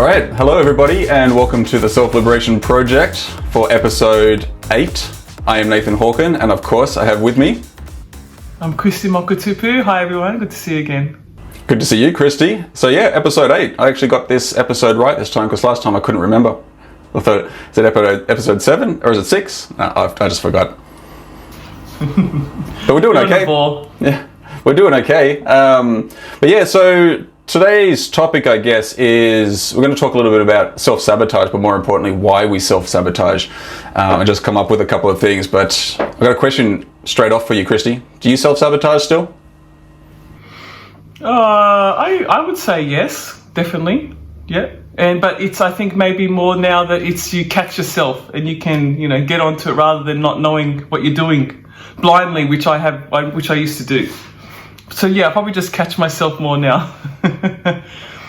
right, hello everybody and welcome to the Self-Liberation Project for episode 8. I am Nathan Hawken and of course I have with me... I'm Christy Mokutupu. Hi everyone, good to see you again. Good to see you, Christy. So yeah, episode 8. I actually got this episode right this time because last time I couldn't remember. I thought, is it episode 7 or is it 6? No, I just forgot. But we're doing okay. Yeah, we're doing okay. But yeah, so today's topic, I guess, is we're going to talk a little bit about self-sabotage, but more importantly, why we self-sabotage. And just come up with a couple of things. But I've got a question straight off for you, Christy. Do you self-sabotage still? I would say yes, definitely. Yeah. But it's, I think, maybe more now that it's you catch yourself and you can, get onto it rather than not knowing what you're doing blindly, which I used to do. So yeah, I probably just catch myself more now.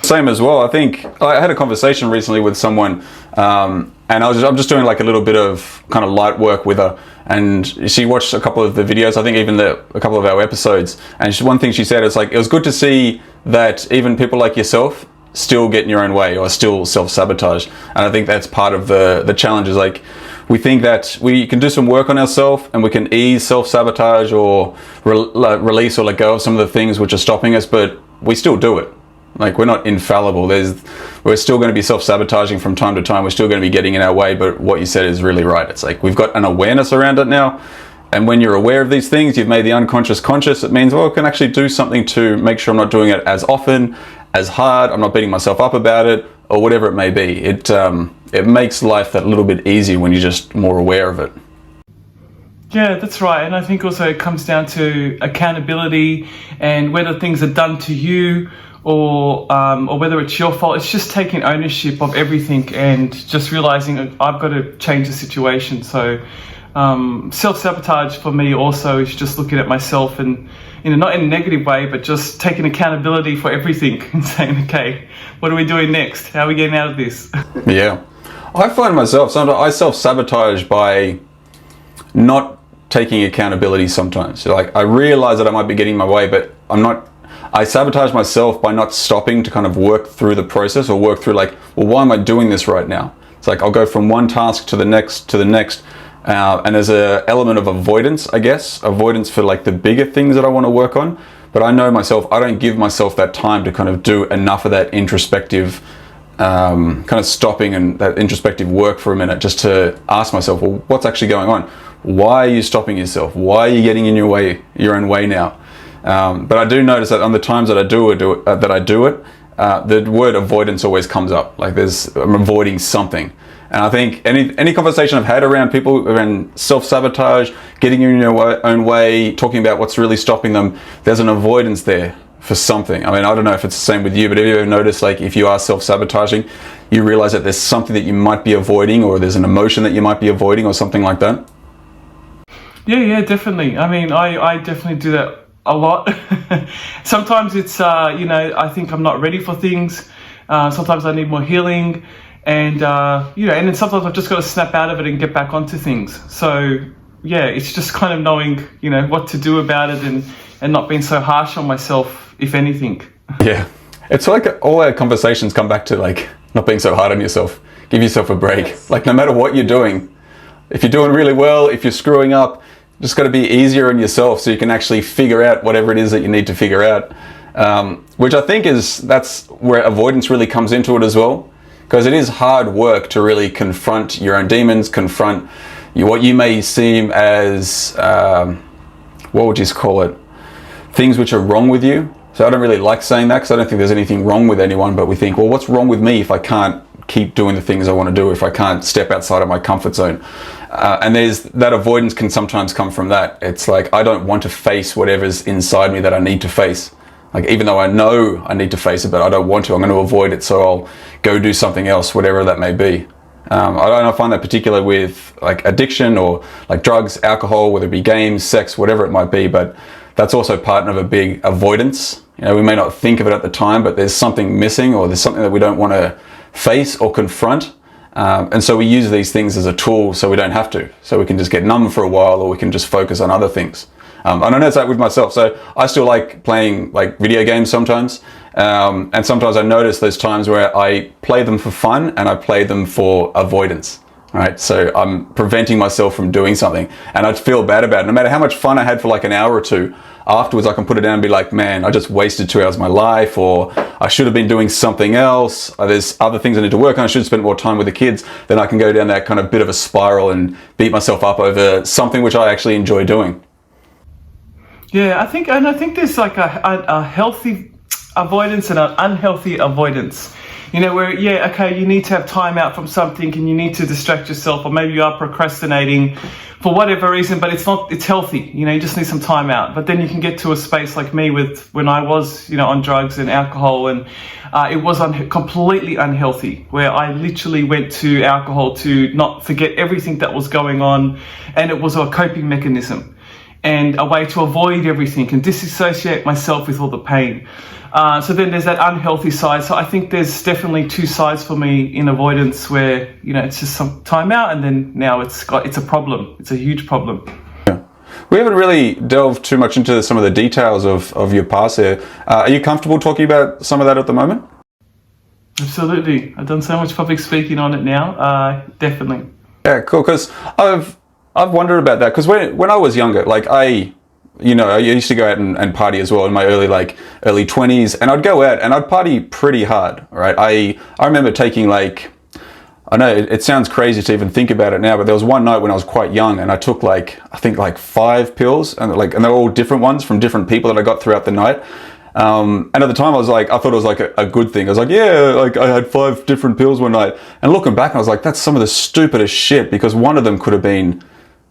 Same as well. I think I had a conversation recently with someone, and I'm just doing like a little bit of kind of light work with her, and she watched a couple of the videos, I think even a couple of our episodes, and one thing she said is like, it was good to see that even people like yourself still get in your own way or still self-sabotage. And I think that's part of the challenge, is like, we think that we can do some work on ourselves and we can ease self-sabotage or release or let go of some of the things which are stopping us, but we still do it. Like, we're not infallible. We're still going to be self-sabotaging from time to time. We're still going to be getting in our way, but what you said is really right. It's like, we've got an awareness around it now. And when you're aware of these things, you've made the unconscious conscious. It means, well, I can actually do something to make sure I'm not doing it as often, as hard. I'm not beating myself up about it, or whatever it may be. It makes life that little bit easier when you're just more aware of it. Yeah, that's right. And I think also it comes down to accountability and whether things are done to you or whether it's your fault. It's just taking ownership of everything and just realizing I've got to change the situation. So self-sabotage for me also is just looking at myself and, not in a negative way, but just taking accountability for everything and saying, okay, what are we doing next? How are we getting out of this? Yeah. I find myself, sometimes I self-sabotage by not taking accountability sometimes. So like, I realize that I might be getting in my way, but I sabotage myself by not stopping to kind of work through the process or work through like, well, why am I doing this right now? It's like, I'll go from one task to the next, and there's an element of avoidance, I guess, avoidance for like the bigger things that I want to work on. But I know myself, I don't give myself that time to kind of do enough of that introspective kind of stopping and that introspective work for a minute, just to ask myself, well, what's actually going on? Why are you stopping yourself? Why are you getting in your own way now? But I do notice that on the times that I do it, the word avoidance always comes up. Like I'm avoiding something. And I think any conversation I've had around people, around self-sabotage, getting in your own way, talking about what's really stopping them, there's an avoidance there for something. I mean, I don't know if it's the same with you, but have you ever noticed, like, if you are self-sabotaging, you realize that there's something that you might be avoiding, or there's an emotion that you might be avoiding, or something like that? Yeah, definitely. I mean, I definitely do that a lot. Sometimes it's, I think I'm not ready for things. Sometimes I need more healing. And, and then sometimes I've just got to snap out of it and get back onto things. So, yeah, it's just kind of knowing, what to do about it and not being so harsh on myself, if anything. Yeah. It's like all our conversations come back to, like, not being so hard on yourself. Give yourself a break. Yes. Like, no matter what you're doing, if you're doing really well, if you're screwing up, just got to be easier on yourself so you can actually figure out whatever it is that you need to figure out. Which I think that's where avoidance really comes into it as well. Because it is hard work to really confront your own demons, confront what you may seem as, what would you call it? Things which are wrong with you. So I don't really like saying that, because I don't think there's anything wrong with anyone, but we think, well, what's wrong with me if I can't keep doing the things I want to do, if I can't step outside of my comfort zone? And there's that avoidance can sometimes come from that. It's like, I don't want to face whatever's inside me that I need to face. Like, even though I know I need to face it, but I don't want to, I'm going to avoid it, so I'll go do something else, whatever that may be. I find that particular with like addiction or like drugs, alcohol, whether it be games, sex, whatever it might be, but that's also part of a big avoidance. We may not think of it at the time, but there's something missing, or there's something that we don't want to face or confront. And so we use these things as a tool so we don't have to. So we can just get numb for a while, or we can just focus on other things. And I know it's like with myself. So I still like playing like video games sometimes. And sometimes I notice those times where I play them for fun and I play them for avoidance. Right, so I'm preventing myself from doing something, and I'd feel bad about it. No matter how much fun I had for like an hour or two, afterwards I can put it down and be like, man, I just wasted 2 hours of my life, or I should have been doing something else. There's other things I need to work on. I should have spent more time with the kids. Then I can go down that kind of bit of a spiral and beat myself up over something which I actually enjoy doing. Yeah, I think there's like a healthy avoidance and an unhealthy avoidance. You know, where, yeah, okay, you need to have time out from something and you need to distract yourself, or maybe you are procrastinating for whatever reason, but it's healthy. You know, you just need some time out. But then you can get to a space like me with when I was, on drugs and alcohol, and it was completely unhealthy, where I literally went to alcohol to not forget everything that was going on, and it was a coping mechanism and a way to avoid everything and disassociate myself with all the pain. So then there's that unhealthy side. So I think there's definitely two sides for me in avoidance, where, it's just some time out, and then now it's a problem. It's a huge problem. Yeah. We haven't really delved too much into some of the details of your past there. Are you comfortable talking about some of that at the moment? Absolutely. I've done so much public speaking on it now. Definitely. Yeah, cool. Because I've wondered about that, because when I was younger, like I used to go out and party as well in my early 20s, and I'd go out and I'd party pretty hard, right? I remember taking I know it sounds crazy to even think about it now, but there was one night when I was quite young and I took I think 5 pills, and they're all different ones from different people that I got throughout the night. And at the time I thought it was a good thing. I was like, yeah, I had 5 different pills one night. And looking back, I was like, that's some of the stupidest shit, because one of them could have been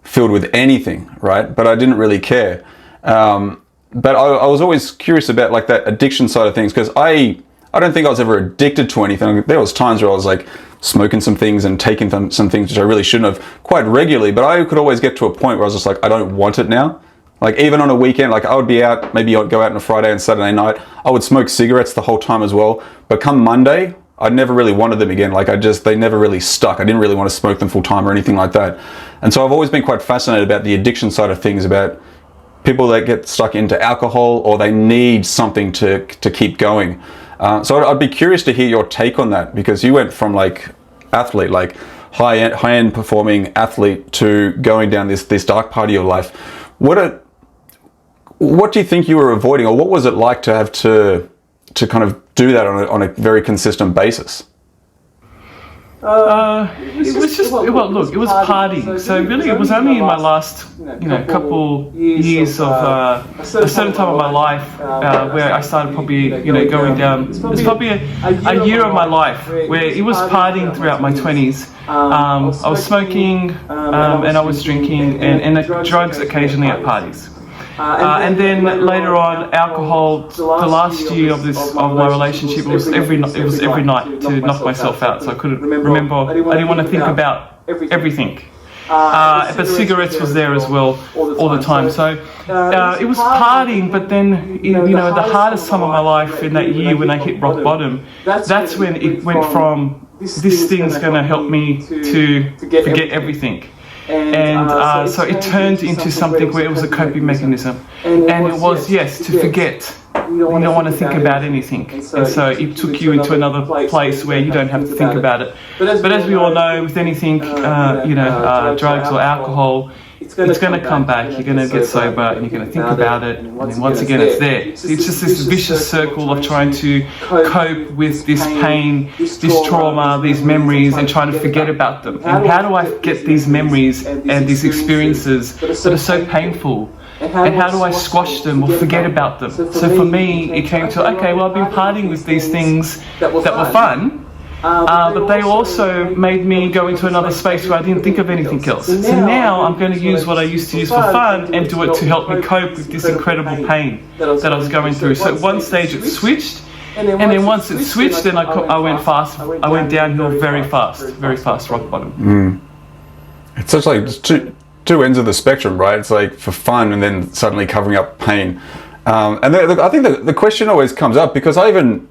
filled with anything, right? But I didn't really care. But I was always curious about that addiction side of things, because I don't think I was ever addicted to anything. There was times where I was smoking some things and taking some things which I really shouldn't have, quite regularly, but I could always get to a point where I was just I don't want it now. Even on a weekend, I would be out, maybe I'd go out on a Friday and Saturday night, I would smoke cigarettes the whole time as well, but come Monday, I never really wanted them again. They never really stuck. I didn't really want to smoke them full time or anything like that. And so I've always been quite fascinated about the addiction side of things, about people that get stuck into alcohol, or they need something to keep going. So I'd be curious to hear your take on that, because you went from athlete, high-end performing athlete, to going down this dark part of your life. What do you think you were avoiding, or what was it like to have to kind of do that on a very consistent basis? It was partying. So really, it was only in my last, couple years of a certain time of my life where I started probably, going down. It's probably a year of my life where it was partying throughout my 20s. I was smoking and I was drinking and drugs occasionally at parties. And then later on, alcohol. The last year of my relationship, it was every night to knock myself out. So I couldn't remember. I didn't want to think about everything. But cigarettes was there as well all the time. So it was partying. But then, the hardest time of my life in that year, when I hit rock bottom, that's when it went from this thing's going to help me to forget everything. And so it turned into something where it was a coping mechanism, and it was, yes, to forget. You don't want to think about anything, and so it took you into another place where you don't have to think about it. But as we all know, with anything, drugs or alcohol, it's going to come back. You're going to get sober and you're going to think about it, and then once again it's there. It's just this vicious circle of trying to cope with this pain, this trauma, these memories, and trying to forget about them. And how do I get these memories and these experiences that are so painful, and how do I squash them or forget about them? So for me, it came to, okay, well, I've been partying with these things that were fun, but they also made me go into another space where I didn't think of anything else. So now I'm going to use what I used to use for fun and do it to help me cope with this incredible pain that I was going through. So at one stage it switched, and then once it switched, then I went fast. I went downhill very fast, rock bottom. It's such just two ends of the spectrum, right? It's for fun and then suddenly covering up pain. And I think the question always comes up, because I even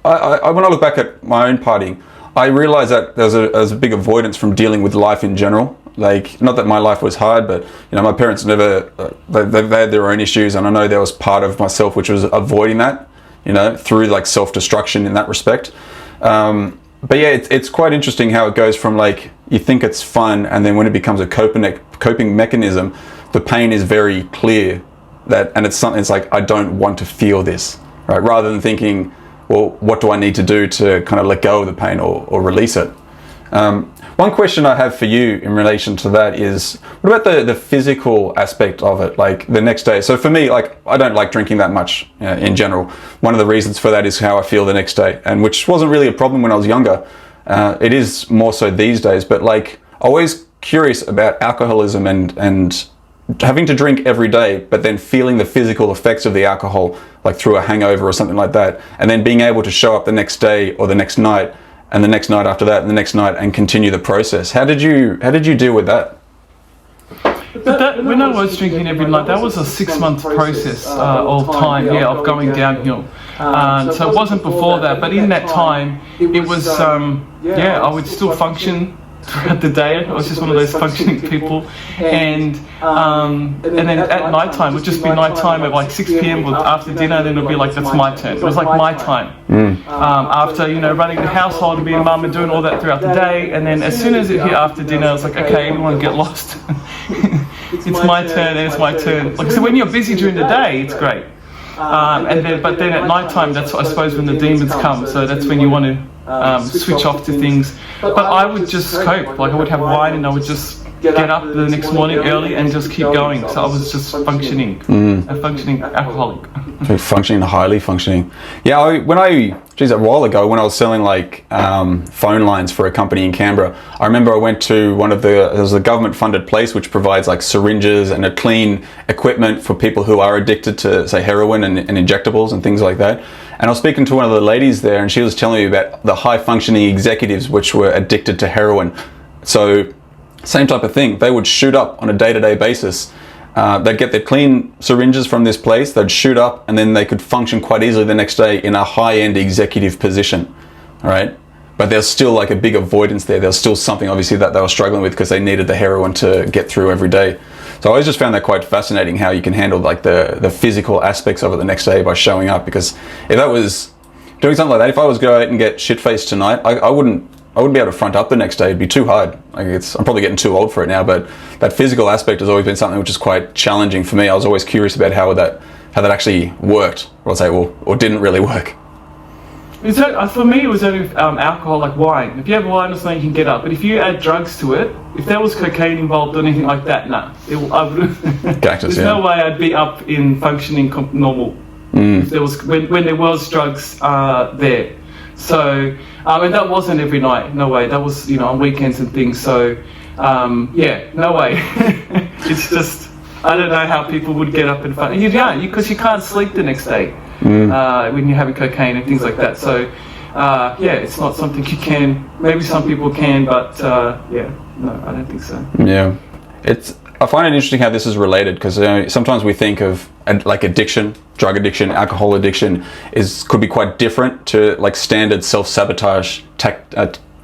when I look back at my own partying, I realize that there's a big avoidance from dealing with life in general. Not that my life was hard, but my parents never they had their own issues, and I know there was part of myself which was avoiding that. you know, through like self-destruction in that respect. But yeah, it's quite interesting how it goes from like, you think it's fun, and then when it becomes a coping mechanism, the pain is very clear, and it's something, it's like, I don't want to feel this, right? Rather than thinking, well, what do I need to do to kind of let go of the pain or release it? One question I have for you in relation to that is, what about the physical aspect of it, like the next day? So for me, like, I don't like drinking that much in general. One of the reasons for that is how I feel the next day, and which wasn't really a problem when I was younger. It is more so these days, but like, always curious about alcoholism and having to drink every day, but then feeling the physical effects of the alcohol, like through a hangover or something like that, and then being able to show up the next day or the next night, and the next night after that, and the next night, and continue the process. How did you deal with that? But when I was drinking every night, that was a 6-month process of time, of going downhill. So it wasn't before that, but in that time, it was, I would still function throughout the day. I was just one of those functioning people, and then at night time, it would just be night time at like 6 p.m. or after dinner, and then it would be like, that's my turn. It was like my time. After, you know, running the household and being mum and doing all that throughout the day, and then as soon as it hit after dinner, I was like, okay, everyone get lost. It's my turn, and it's my turn. Like, so when you're busy during the day, it's great. But then at night time, that's, I suppose, when the demons come. So that's when you want to switch off to things. But I would just cope. Like, I would have wine, and I would just get up the next morning early and just keep going. So I was just functioning, a functioning alcoholic. Functioning, highly functioning. Yeah, a while ago when I was selling like phone lines for a company in Canberra, I remember I went to there was a government funded place which provides like syringes and a clean equipment for people who are addicted to, say, heroin and injectables and things like that. And I was speaking to one of the ladies there, and she was telling me about the high functioning executives which were addicted to heroin. So same type of thing. They would shoot up on a day-to-day basis. They'd get their clean syringes from this place, they'd shoot up, and then they could function quite easily the next day in a high-end executive position, all right? But there's still like a big avoidance there. There's still something obviously that they were struggling with because they needed the heroin to get through every day. So I always just found that quite fascinating, how you can handle like the physical aspects of it the next day by showing up. Because if that was doing something like that, if I was to go out and get shit-faced tonight, I wouldn't be able to front up the next day. It'd be too hard. Like, I'm probably getting too old for it now, but that physical aspect has always been something which is quite challenging for me. I was always curious about how that actually worked, or I'd say, or didn't really work. For me, it was only alcohol, like wine. If you have wine or something, you can get up. But if you add drugs to it, if there was cocaine involved or anything like that, nah. There's no way I'd be up in functioning normal. If there was when there was drugs there. So, and that wasn't every night, no way. That was, you know, on weekends and things. So, no way. It's just, I don't know how people would get up and function. Because you can't sleep the next day when you're having cocaine and things like that. So, it's not something you can. Maybe some people can, but no, I don't think so. Yeah, I find it interesting how this is related, because sometimes we think of like addiction, drug addiction, alcohol addiction could be quite different to like standard self-sabotage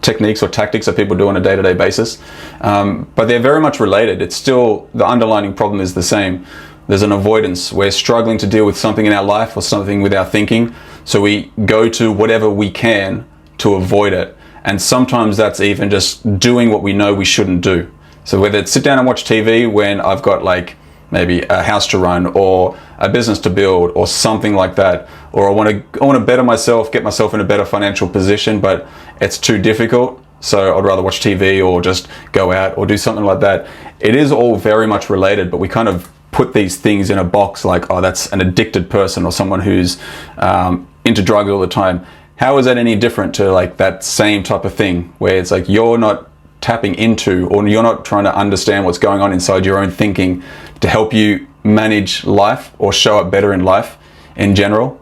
techniques or tactics that people do on a day-to-day basis, but they're very much related. It's still, the underlying problem is the same. There's an avoidance. We're struggling to deal with something in our life or something with our thinking, so we go to whatever we can to avoid it. And sometimes that's even just doing what we know we shouldn't do. So whether it's sit down and watch TV when I've got like maybe a house to run or a business to build or something like that, or I want to better myself, get myself in a better financial position, but it's too difficult, so I'd rather watch TV or just go out or do something like that. It is all very much related, but we kind of put these things in a box like, oh, that's an addicted person or someone who's into drugs all the time. How is that any different to like that same type of thing where it's like you're not tapping into, or you're not trying to understand what's going on inside your own thinking to help you manage life or show up better in life in general?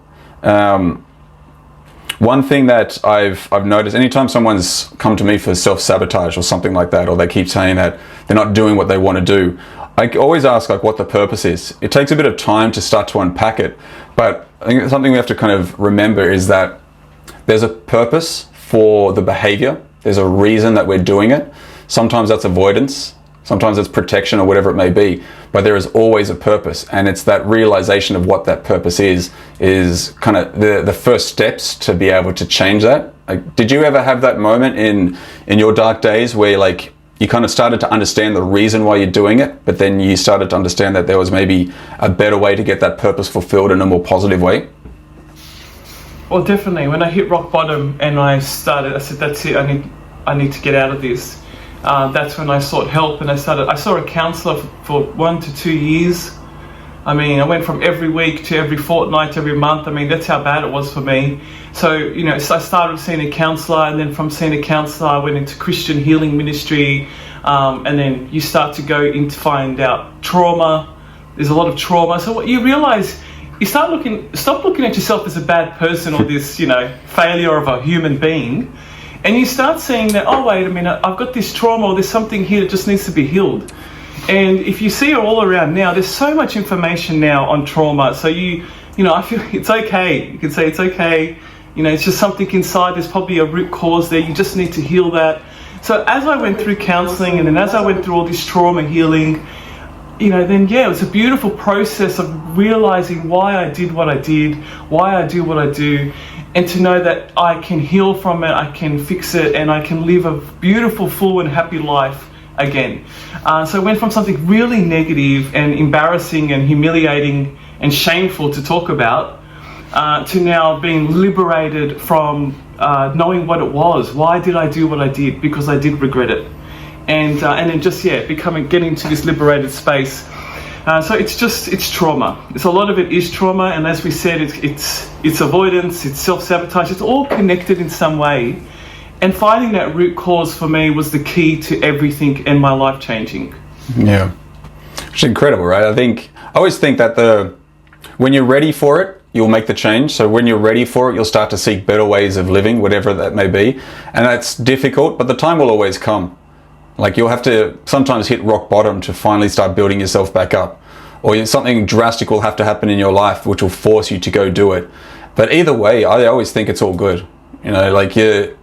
One thing that I've noticed, anytime someone's come to me for self-sabotage or something like that, or they keep saying that they're not doing what they want to do, I always ask like what the purpose is. It takes a bit of time to start to unpack it, but I think something we have to kind of remember is that there's a purpose for the behavior. There's a reason that we're doing it. Sometimes that's avoidance. sometimes it's protection or whatever it may be, but there is always a purpose, and it's that realization of what that purpose is kind of the first steps to be able to change that. Like, did you ever have that moment in your dark days where like you kind of started to understand the reason why you're doing it, but then you started to understand that there was maybe a better way to get that purpose fulfilled in a more positive way? Well, definitely. When I hit rock bottom and I said, that's it, I need to get out of this. That's when I sought help, and I saw a counsellor for 1 to 2 years. I mean, I went from every week to every fortnight to every month. I mean, that's how bad it was for me. So, so I started seeing a counsellor, and then from seeing a counsellor, I went into Christian healing ministry, and then you start to go in to find out trauma. There's a lot of trauma. So what you realise, you stop looking at yourself as a bad person or this, failure of a human being. And you start seeing that, oh, wait a minute, I've got this trauma, or there's something here that just needs to be healed. And if you see it all around now, there's so much information now on trauma. So I feel it's okay. You can say it's okay. It's just something inside. There's probably a root cause there. You just need to heal that. So as I went through counselling, and then as I went through all this trauma healing, it was a beautiful process of realizing why I did what I did, why I do what I do, and to know that I can heal from it, I can fix it, and I can live a beautiful, full and happy life again. So I went from something really negative and embarrassing and humiliating and shameful to talk about, to now being liberated from knowing what it was. Why did I do what I did? Because I did regret it. And then getting to this liberated space. So it's trauma. A lot of it is trauma, and as we said, it's avoidance, it's self-sabotage. It's all connected in some way. And finding that root cause for me was the key to everything and my life changing. Yeah, it's incredible, right? I always think that when you're ready for it, you'll make the change. So when you're ready for it, you'll start to seek better ways of living, whatever that may be. And that's difficult, but the time will always come. Like, you'll have to sometimes hit rock bottom to finally start building yourself back up. Or something drastic will have to happen in your life which will force you to go do it. But either way, I always think it's all good.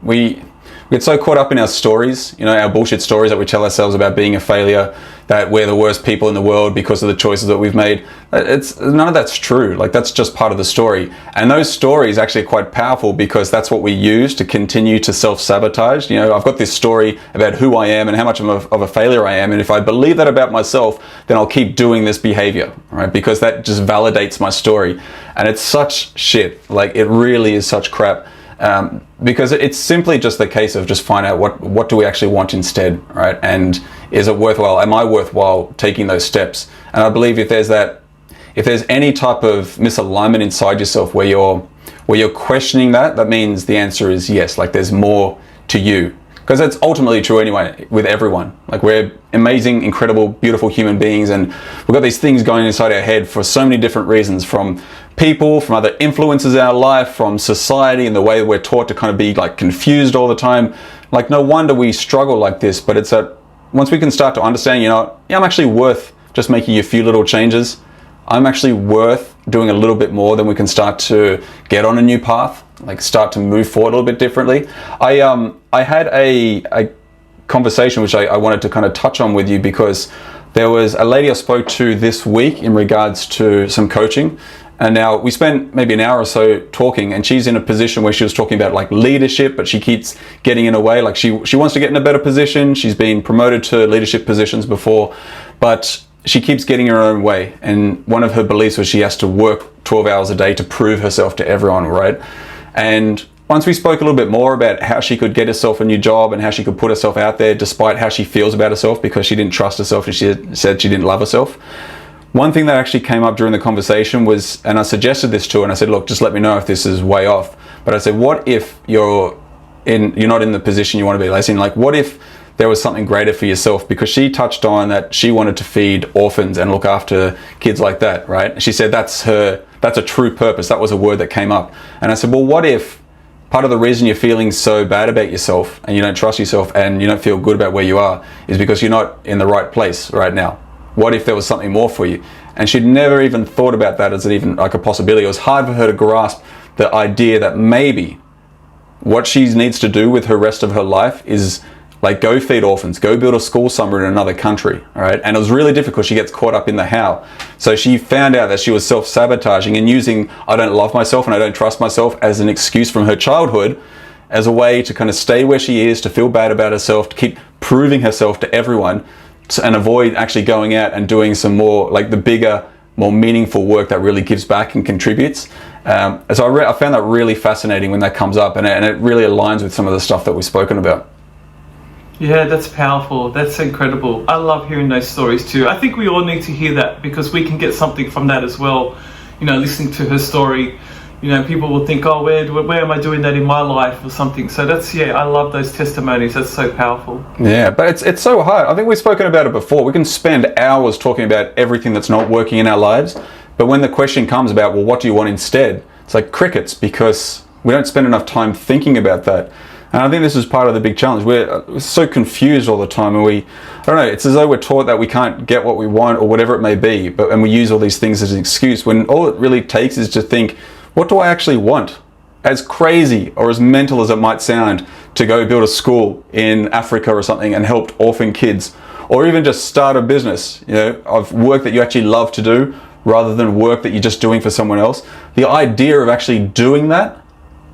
We get so caught up in our stories, our bullshit stories that we tell ourselves about being a failure, that we're the worst people in the world because of the choices that we've made. None of that's true. Like, that's just part of the story. And those stories actually are quite powerful because that's what we use to continue to self-sabotage. I've got this story about who I am and how much of a failure I am. And if I believe that about myself, then I'll keep doing this behavior, right? Because that just validates my story. And it's such shit. Like, it really is such crap. Because it's simply just the case of just find out what do we actually want instead, right? And is it worthwhile? Am I worthwhile taking those steps? And I believe if there's any type of misalignment inside yourself where you're questioning that means the answer is yes. Like, there's more to you. Because that's ultimately true anyway with everyone. Like, we're amazing, incredible, beautiful human beings, and we've got these things going inside our head for so many different reasons, from people, from other influences in our life, from society and the way we're taught to kind of be like confused all the time. Like, no wonder we struggle like this, but it's that once we can start to understand, I'm actually worth just making a few little changes. I'm actually worth doing a little bit more, then we can start to get on a new path, like start to move forward a little bit differently. I had a conversation which I wanted to kind of touch on with you, because there was a lady I spoke to this week in regards to some coaching. And now we spent maybe an hour or so talking, and she's in a position where she was talking about like leadership, but she keeps getting in a way. Like, she wants to get in a better position. She's been promoted to leadership positions before, but she keeps getting in her own way. And one of her beliefs was she has to work 12 hours a day to prove herself to everyone, right? And once we spoke a little bit more about how she could get herself a new job and how she could put herself out there despite how she feels about herself, because she didn't trust herself and she said she didn't love herself. One thing that actually came up during the conversation was, and I suggested this to her, and I said, look, just let me know if this is way off. But I said, what if you're not in the position you want to be? Like, what if there was something greater for yourself? Because she touched on that she wanted to feed orphans and look after kids like that, right? She said that's a true purpose. That was a word that came up. And I said, well, what if part of the reason you're feeling so bad about yourself and you don't trust yourself and you don't feel good about where you are is because you're not in the right place right now? What if there was something more for you? And she'd never even thought about that as even like a possibility. It was hard for her to grasp the idea that maybe what she needs to do with her rest of her life is like go feed orphans, go build a school somewhere in another country, all right? And it was really difficult. She gets caught up in the how. So she found out that she was self-sabotaging and using I don't love myself and I don't trust myself as an excuse from her childhood, as a way to kind of stay where she is, to feel bad about herself, to keep proving herself to everyone, and avoid actually going out and doing some more, like the bigger, more meaningful work that really gives back and contributes. So I found that really fascinating when that comes up, and it really aligns with some of the stuff that we've spoken about. Yeah, that's powerful. That's incredible. I love hearing those stories too. I think we all need to hear that, because we can get something from that as well. You know, listening to her story, you know, people will think, oh, where am I doing that in my life or something? So that's, yeah, I love those testimonies. That's so powerful. Yeah, but it's so hard. I think we've spoken about it before. We can spend hours talking about everything that's not working in our lives, but when the question comes about, well, what do you want instead? It's like crickets, because we don't spend enough time thinking about that. And I think this is part of the big challenge. We're so confused all the time, and I don't know, it's as though we're taught that we can't get what we want or whatever it may be, and we use all these things as an excuse, when all it really takes is to think, what do I actually want? As crazy or as mental as it might sound, to go build a school in Africa or something and help orphan kids, or even just start a business, you know, of work that you actually love to do, rather than work that you're just doing for someone else. The idea of actually doing that,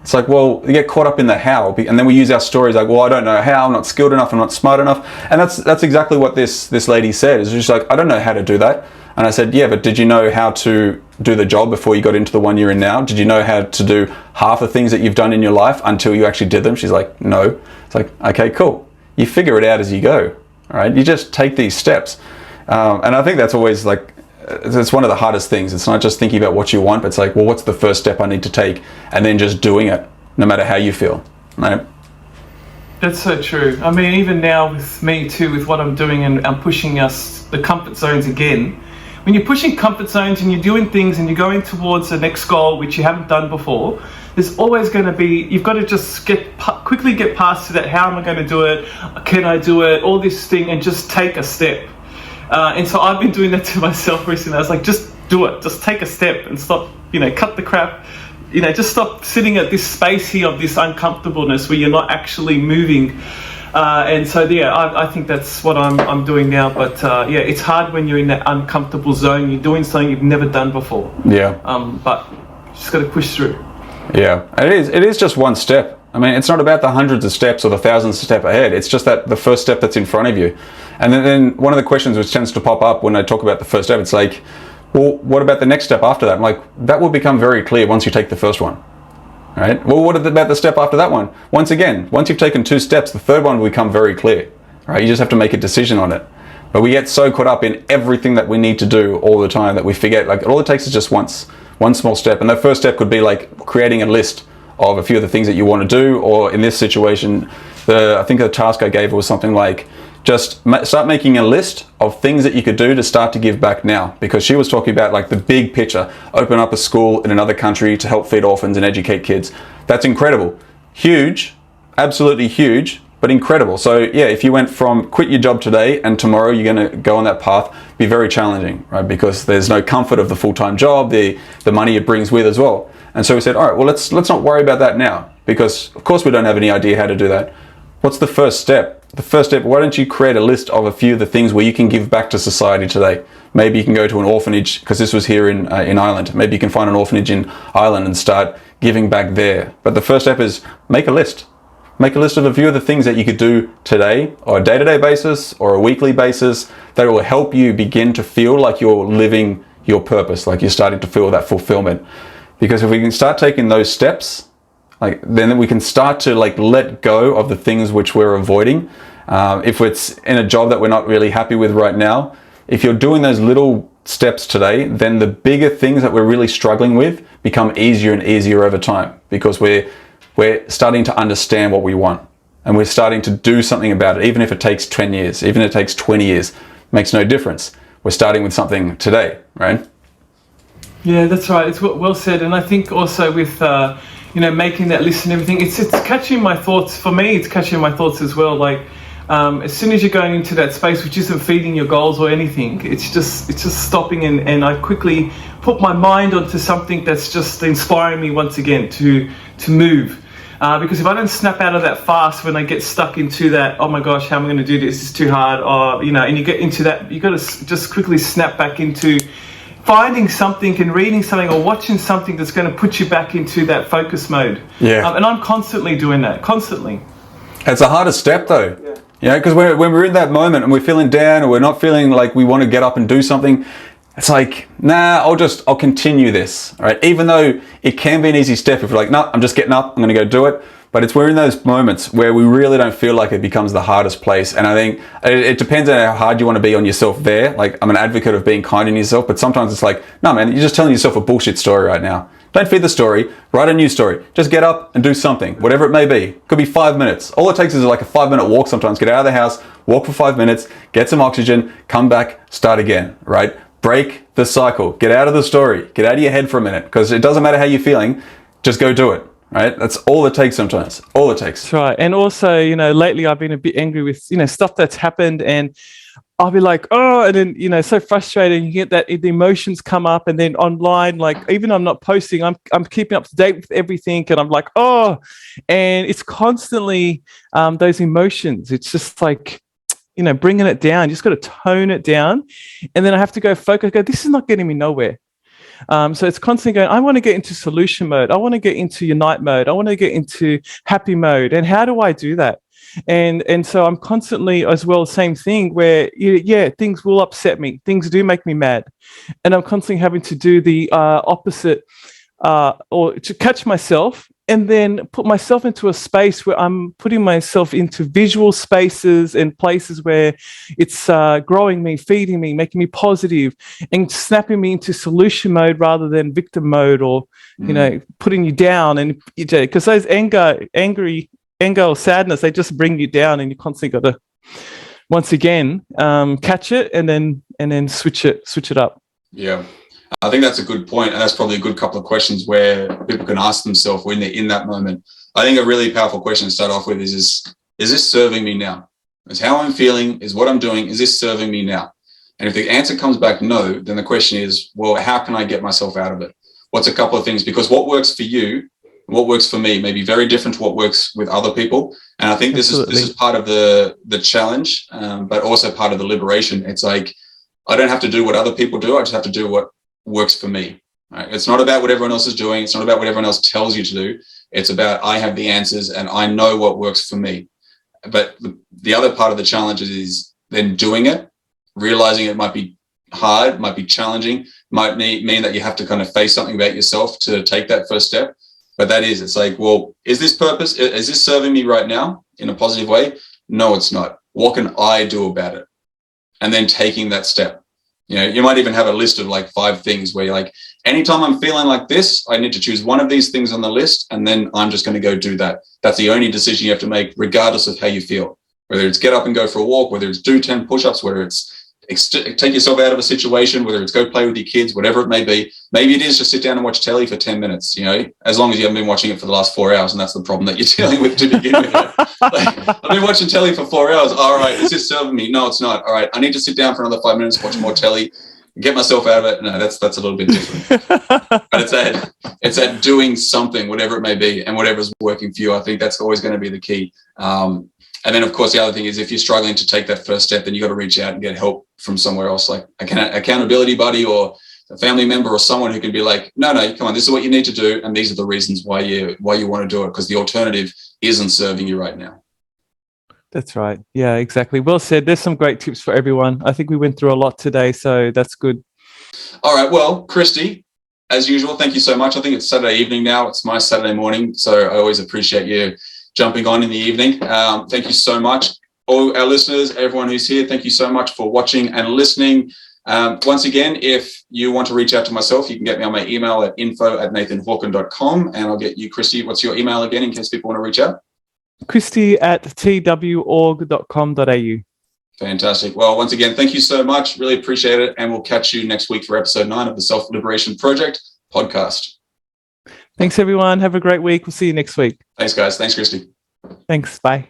it's like, well, you get caught up in the how, and then we use our stories like, well, I don't know how, I'm not skilled enough, I'm not smart enough. And that's exactly what this lady said. It's just like, I don't know how to do that. And I said, yeah, but did you know how to do the job before you got into the one you're in now? Did you know how to do half the things that you've done in your life until you actually did them? She's like, no. It's like, okay, cool. You figure it out as you go, all right? You just take these steps. And I think that's always like, it's one of the hardest things. It's not just thinking about what you want, but it's like, well, what's the first step I need to take? And then just doing it, no matter how you feel, right? That's so true. I mean, even now with me too, with what I'm doing, and I'm pushing the comfort zones again. When you're pushing comfort zones and you're doing things and you're going towards the next goal, which you haven't done before, there's always going to be, you've got to just quickly get past to that, how am I going to do it? Can I do it? All this thing, and just take a step. And so I've been doing that to myself recently. I was like, just do it. Just take a step and stop, you know, cut the crap. You know, just stop sitting at this space here of this uncomfortableness where you're not actually moving. And so, yeah, I think that's what I'm doing now. But yeah, it's hard when you're in that uncomfortable zone. You're doing something you've never done before. Yeah. But you just got to push through. Yeah, it is just one step. I mean, it's not about the hundreds of steps or the thousands of steps ahead. It's just that the first step that's in front of you. And then one of the questions which tends to pop up when I talk about the first step, it's like, well, what about the next step after that? I'm like, that will become very clear once you take the first one. All right. Well, what about the step after that one? Once again, once you've taken 2 steps, the third one will become very clear. All right. You just have to make a decision on it. But we get so caught up in everything that we need to do all the time that we forget, like, all it takes is just one small step. And the first step could be like creating a list of a few of the things that you want to do, or in this situation, I think the task I gave was something like, just start making a list of things that you could do to start to give back now. Because she was talking about like the big picture, open up a school in another country to help feed orphans and educate kids. That's incredible. Huge, absolutely huge, but incredible. So yeah, if you went from quit your job today and tomorrow you're going to go on that path, be very challenging, right? Because there's no comfort of the full-time job, the money it brings with as well. And so we said, all right, well, let's not worry about that now, because of course we don't have any idea how to do that. What's the first step? The first step, why don't you create a list of a few of the things where you can give back to society today? Maybe you can go to an orphanage, because this was here in Ireland. Maybe you can find an orphanage in Ireland and start giving back there. But the first step is make a list. Make a list of a few of the things that you could do today, or a day-to-day basis, or a weekly basis, that will help you begin to feel like you're living your purpose, like you're starting to feel that fulfillment. Because if we can start taking those steps, like, then we can start to like let go of the things which we're avoiding. If it's in a job that we're not really happy with right now, if you're doing those little steps today, then the bigger things that we're really struggling with become easier and easier over time, because we're starting to understand what we want, and we're starting to do something about it. Even if it takes 10 years, even if it takes 20 years, makes no difference. We're starting with something today, right? Yeah, that's right. It's well said. And I think also with making that list and everything, it's catching my thoughts. For me, it's catching my thoughts as well. Like as soon as you're going into that space which isn't feeding your goals or anything, it's just stopping, and I quickly put my mind onto something that's just inspiring me once again to move. Because if I don't snap out of that fast when I get stuck into that, oh my gosh, how am I going to do this? It's too hard. Or, and you get into that, you got to just quickly snap back into finding something and reading something or watching something that's going to put you back into that focus mode. Yeah. And I'm constantly doing that, constantly. It's the hardest step though. Yeah. Because when we're in that moment and we're feeling down or we're not feeling like we want to get up and do something, it's like, nah, I'll continue this, all right? Even though it can be an easy step if we're like, no, I'm just getting up, I'm going to go do it. But we're in those moments where we really don't feel like it becomes the hardest place. And I think it depends on how hard you want to be on yourself there. Like, I'm an advocate of being kind on yourself, but sometimes it's like, no, man, you're just telling yourself a bullshit story right now. Don't feed the story, write a new story. Just get up and do something, whatever it may be. Could be 5 minutes. All it takes is like a 5-minute walk sometimes. Get out of the house, walk for 5 minutes, get some oxygen, come back, start again, right? Break the cycle. Get out of the story. Get out of your head for a minute, because it doesn't matter how you're feeling. Just go do it. Right? That's all it takes sometimes. All it takes. That's right. And also, lately I've been a bit angry with, stuff that's happened, and I'll be like, oh, and then, so frustrated. You get that the emotions come up, and then online, like, even I'm not posting, I'm keeping up to date with everything, and I'm like, oh, and it's constantly those emotions. It's just like, bringing it down. You just got to tone it down. And then I have to go focus, this is not getting me nowhere. So it's constantly going, I want to get into solution mode. I want to get into unite mode. I want to get into happy mode. And how do I do that? And so I'm constantly as well, same thing where, things will upset me. Things do make me mad. And I'm constantly having to do the opposite or to catch myself and then put myself into a space where I'm putting myself into visual spaces and places where it's growing me, feeding me, making me positive, and snapping me into solution mode rather than victim mode, or putting you down. And because those anger or sadness, they just bring you down, and you constantly got to once again catch it and then switch it up. Yeah. I think that's a good point, and that's probably a good couple of questions where people can ask themselves when they're in that moment. I think a really powerful question to start off with is this serving me now? Is how I'm feeling, is what I'm doing, is this serving me now? And if the answer comes back no, then the question is, well, how can I get myself out of it? What's a couple of things? Because what works for you, what works for me may be very different to what works with other people. And I think this is part of the challenge, but also part of the liberation. It's like, I don't have to do what other people do. I just have to do what works for me. Right? It's not about what everyone else is doing. It's not about what everyone else tells you to do. It's about, I have the answers and I know what works for me. But the other part of the challenge is then doing it, realizing it might be hard, might be challenging, might mean that you have to kind of face something about yourself to take that first step. But it's like, well, is this serving me right now in a positive way? No, it's not. What can I do about it? And then taking that step. You might even have a list of like 5 things where you're like, anytime I'm feeling like this, I need to choose one of these things on the list, and then I'm just going to go do that. That's the only decision you have to make, regardless of how you feel. Whether it's get up and go for a walk, whether it's do 10 push-ups, whether it's take yourself out of a situation, whether it's go play with your kids, whatever it may be. Maybe it is just sit down and watch telly for 10 minutes, as long as you haven't been watching it for the last 4 hours, and that's the problem that you're dealing with to begin with. I've been watching telly for 4 hours. All right, is this serving me? No, it's not. All right, I need to sit down for another 5 minutes, watch more telly, get myself out of it. No, that's a little bit different. But it's that doing something, whatever it may be, and whatever's working for you. I think that's always going to be the key. And then, of course, the other thing is if you're struggling to take that first step, then you got to reach out and get help from somewhere else, like an accountability buddy or a family member or someone who can be like, no, come on, this is what you need to do, and these are the reasons why you want to do it, because the alternative isn't serving you right now. That's right. Yeah, exactly. Well said. There's some great tips for everyone. I think we went through a lot today, so that's good. All right. Well, Christy, as usual, thank you so much. I think it's Saturday evening now. It's my Saturday morning, so I always appreciate you jumping on in the evening. Thank you so much. All our listeners, everyone who's here, thank you so much for watching and listening. Once again, if you want to reach out to myself, you can get me on my email at info@nathanhawken.com, and I'll get you, Christy. What's your email again in case people want to reach out? Christy@tworg.com.au. Fantastic. Well, once again, thank you so much. Really appreciate it. And we'll catch you next week for episode 9 of the Self-Liberation Project podcast. Thanks, everyone. Have a great week. We'll see you next week. Thanks, guys. Thanks, Christy. Thanks. Bye.